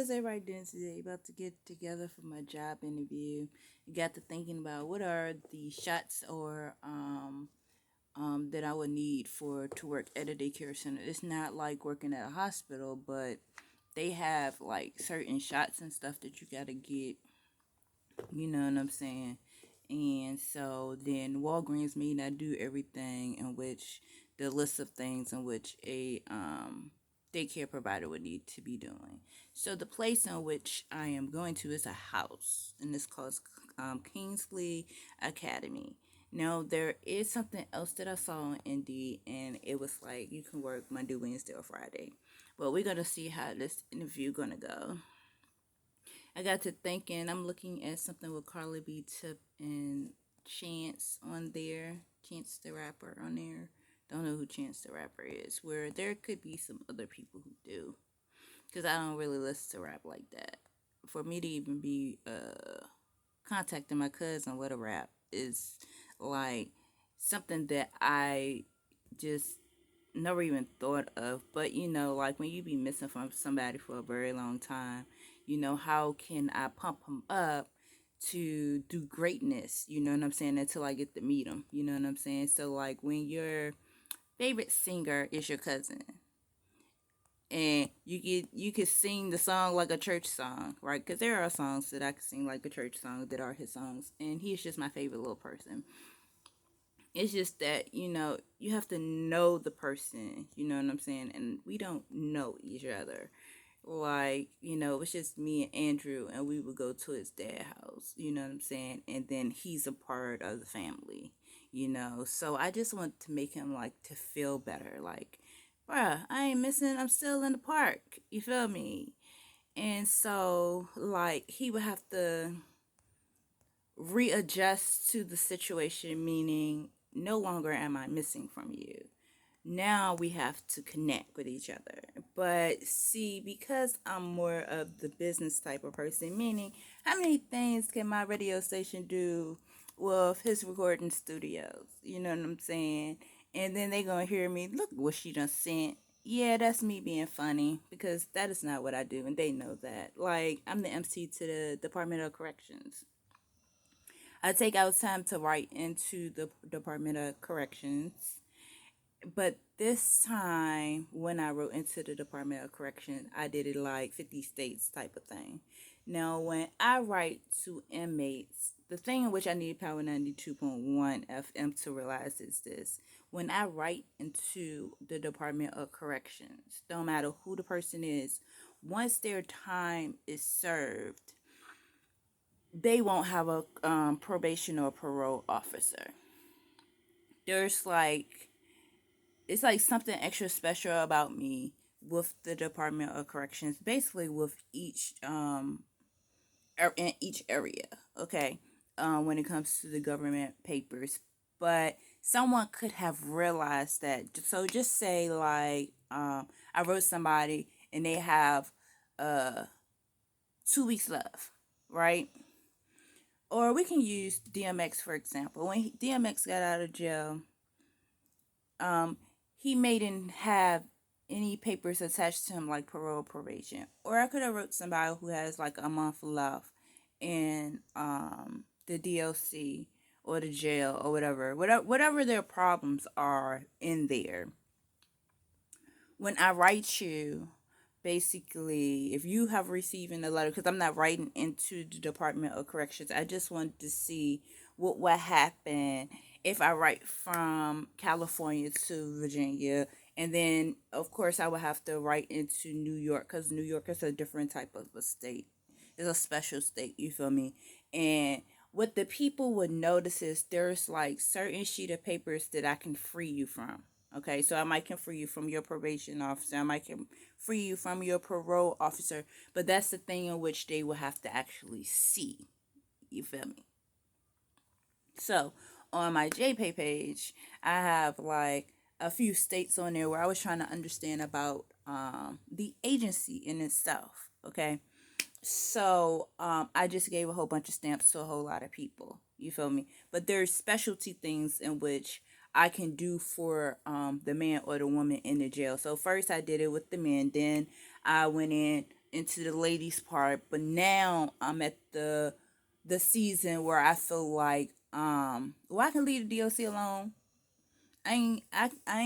how's everybody doing today? About to get together for my job interview. Got to thinking about what are the shots or that I would need for to work at a daycare center. It's not like working at a hospital, but they have like certain shots and stuff that you gotta get. You know what I'm saying? And so then Walgreens may not do everything in which the list of things in which a daycare provider would need to be doing. So the place in which I am going to is a house, and it's called Kingsley Academy. Now there is something else that I saw on Indeed, and it was like you can work Monday, Wednesday, or Friday. But we're gonna see how this interview gonna go. I got to thinking, I'm looking at something with Carly B. Tip and Chance on there. Chance the Rapper on there. Don't know who Chance the Rapper is. Where there could be some other people who do. Because I don't really listen to rap like that. For me to even be contacting my cousin with a rap is like something that I just never even thought of. But like when you be missing from somebody for a very long time, how can I pump them up to do greatness? You know what I'm saying? Until I get to meet them. You know what I'm saying? So like when your favorite singer is your cousin, and you could sing the song like a church song, right? Because there are songs that I can sing like a church song that are his songs, and he's just my favorite little person. It's just that, you have to know the person, you know what I'm saying? And we don't know each other. Like, it was just me and Andrew, and we would go to his dad's house, you know what I'm saying? And then he's a part of the family, So I just want to make him like to feel better. Like, bruh, I ain't missing, I'm still in the park. You feel me? And so, like, he would have to readjust to the situation, meaning no longer am I missing from you. Now we have to connect with each other. But see, because I'm more of the business type of person, meaning how many things can my radio station do with his recording studios? You know what I'm saying? And then they gonna hear me, look what she done sent. Yeah, that's me being funny because that is not what I do, and they know that. Like, I'm the MC to the Department of Corrections. I take out time to write into the Department of Corrections. But this time, when I wrote into the Department of Corrections, I did it like 50 states type of thing. Now, when I write to inmates, the thing in which I need Power 92.1 FM to realize is this. When I write into the Department of Corrections, no matter who the person is, once their time is served, they won't have a probation or parole officer. There's like it's like something extra special about me with the Department of Corrections, basically with each in each area, okay, when it comes to the government papers. But someone could have realized that. So just say like I wrote somebody and they have 2 weeks left, right? Or we can use DMX for example. When DMX got out of jail, um, he may didn't have any papers attached to him like parole probation. Or I could have wrote somebody who has like a month left in the DLC or the jail or whatever their problems are in there. When I write you, basically, if you have receiving a letter, because I'm not writing into the Department of Corrections, I just wanted to see what happened if I write from California to Virginia. And then, of course, I would have to write into New York because New York is a different type of a state. It's a special state, you feel me? And what the people would notice is there's like certain sheet of papers that I can free you from. Okay, so I might can free you from your probation officer. I might can free you from your parole officer. But that's the thing in which they will have to actually see. You feel me? So on my JPay page, I have like a few states on there where I was trying to understand about the agency in itself. Okay, so I just gave a whole bunch of stamps to a whole lot of people. You feel me? But there's specialty things in which I can do for the man or the woman in the jail. So first I did it with the men. Then I went in into the ladies part, but now I'm at the season where I feel like well, I can leave the DLC alone. I ain't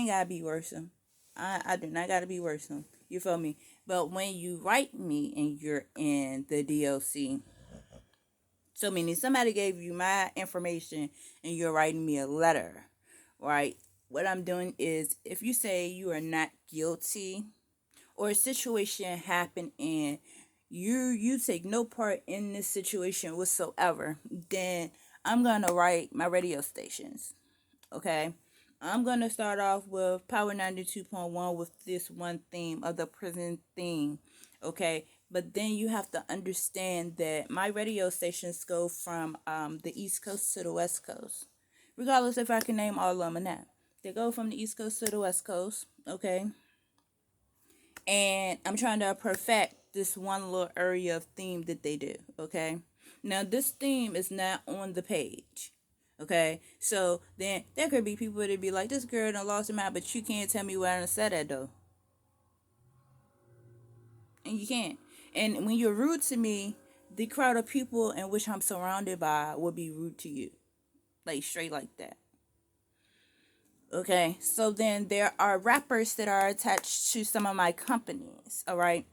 gotta be worrisome. I do not gotta be worrisome. You feel me? But when you write me and you're in the DLC, so meaning somebody gave you my information and you're writing me a letter, right? What I'm doing is if you say you are not guilty or a situation happened and you take no part in this situation whatsoever, then I'm gonna write my radio stations. Okay. I'm gonna start off with Power 92.1 with this one theme of the prison theme. Okay. But then you have to understand that my radio stations go from the East Coast to the West Coast. Regardless if I can name all of them or not. They go from the East Coast to the West Coast. Okay. And I'm trying to perfect this one little area of theme that they do. Okay. Now this theme is not on the page. Okay, so then there could be people that be like, this girl done lost her mind, but you can't tell me where I done said that though. And you can't. And when you're rude to me, the crowd of people in which I'm surrounded by will be rude to you. Like straight like that. Okay, so then there are rappers that are attached to some of my companies, all right?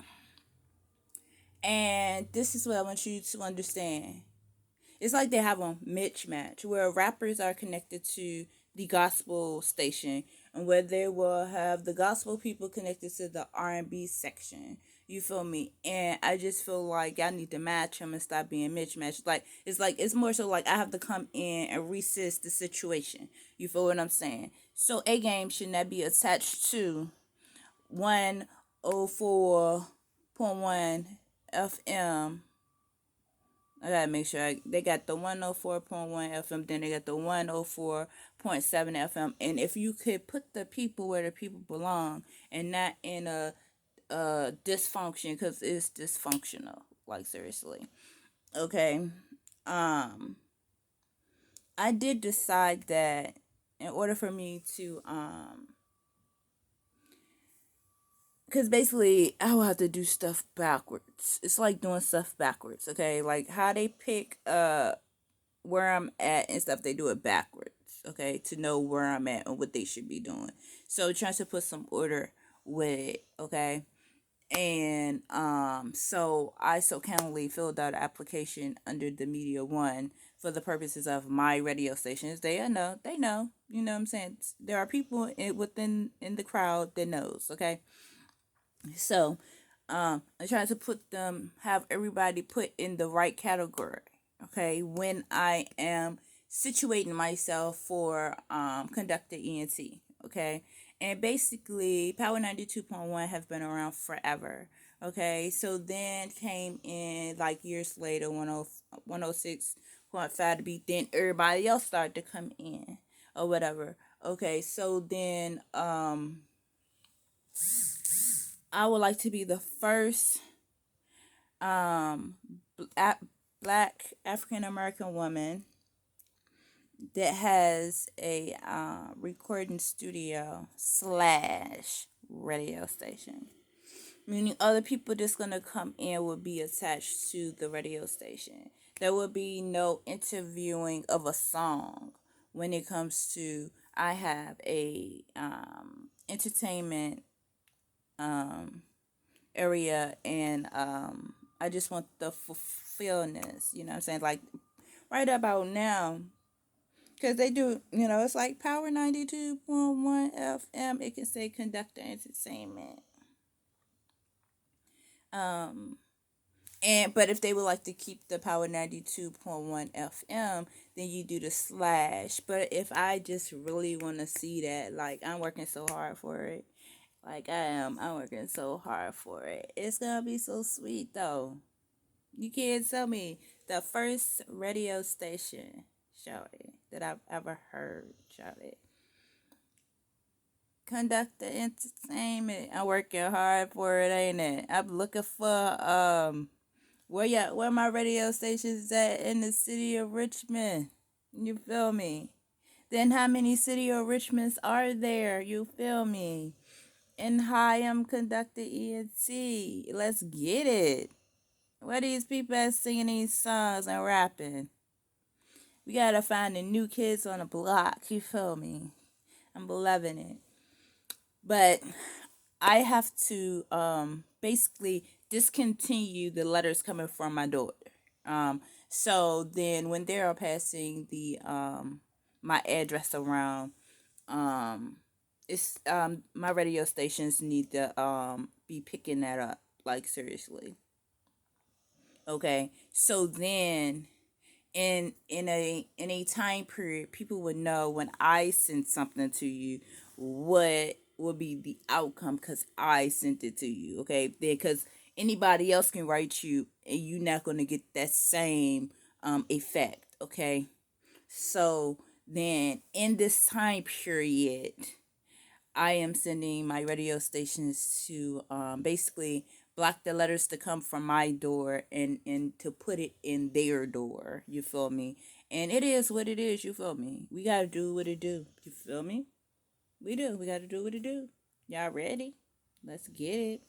And this is what I want you to understand. It's like they have a mismatch where rappers are connected to the gospel station and where they will have the gospel people connected to the R&B section. You feel me? And I just feel like I need to match them and stop being mismatched. Like it's more so like I have to come in and resist the situation. You feel what I'm saying? So A Game should not be attached to 104.1 FM. I gotta make sure they got the 104.1 FM, then they got the 104.7 FM. And if you could put the people where the people belong and not in a dysfunction, because it's dysfunctional, like seriously. Okay. Um, I did decide that in order for me to because basically I will have to do stuff backwards. It's like doing stuff backwards, okay? Like how they pick where I'm at and stuff, they do it backwards, okay, to know where I'm at and what they should be doing. So trying to put some order with it, okay. And so I so kindly filled out an application under the Media One for the purposes of my radio stations. They know, you know what I'm saying? There are people within in the crowd that knows, okay. So I try to have everybody put in the right category. Okay, when I am situating myself for conductor ENT. Okay, and basically Power 92.1 have been around forever. Okay, so then came in like years later 106.5 to be, then everybody else started to come in or whatever. Okay, so then I would like to be the first um black African American woman that has a recording studio slash radio station. Meaning other people that's gonna come in will be attached to the radio station. There will be no interviewing of a song when it comes to I have a entertainment area, and I just want the fulfillness, you know what I'm saying? Like right about now, because they do, you know, it's like Power 92.1 FM, it can say conductor entertainment. Um, and but if they would like to keep the Power 92.1 FM, then you do the slash. But if I just really want to see that, like I'm working so hard for it. Like I'm working so hard for it. It's gonna be so sweet though. You can't tell me the first radio station, shout it, that I've ever heard, shout it. Conduct the entertainment. I'm working hard for it, ain't it? I'm looking for where my radio stations at in the city of Richmond. You feel me? Then how many city of Richmonds are there? You feel me? And hi, I'm Conductor ENT. Let's get it. What these people are singing these songs and rapping? We gotta find the new kids on the block. You feel me? I'm loving it. But I have to basically discontinue the letters coming from my daughter. So then when they are passing the my address around, um it's my radio stations need to be picking that up, like, seriously. Okay, so then in a time period, people would know when I sent something to you what would be the outcome because I sent it to you. Okay, because anybody else can write you and you're not going to get that same effect. Okay, so then in this time period, I am sending my radio stations to basically block the letters to come from my door and to put it in their door. You feel me? And it is what it is. You feel me? We gotta do what it do. You feel me? We do. We gotta do what it do. Y'all ready? Let's get it.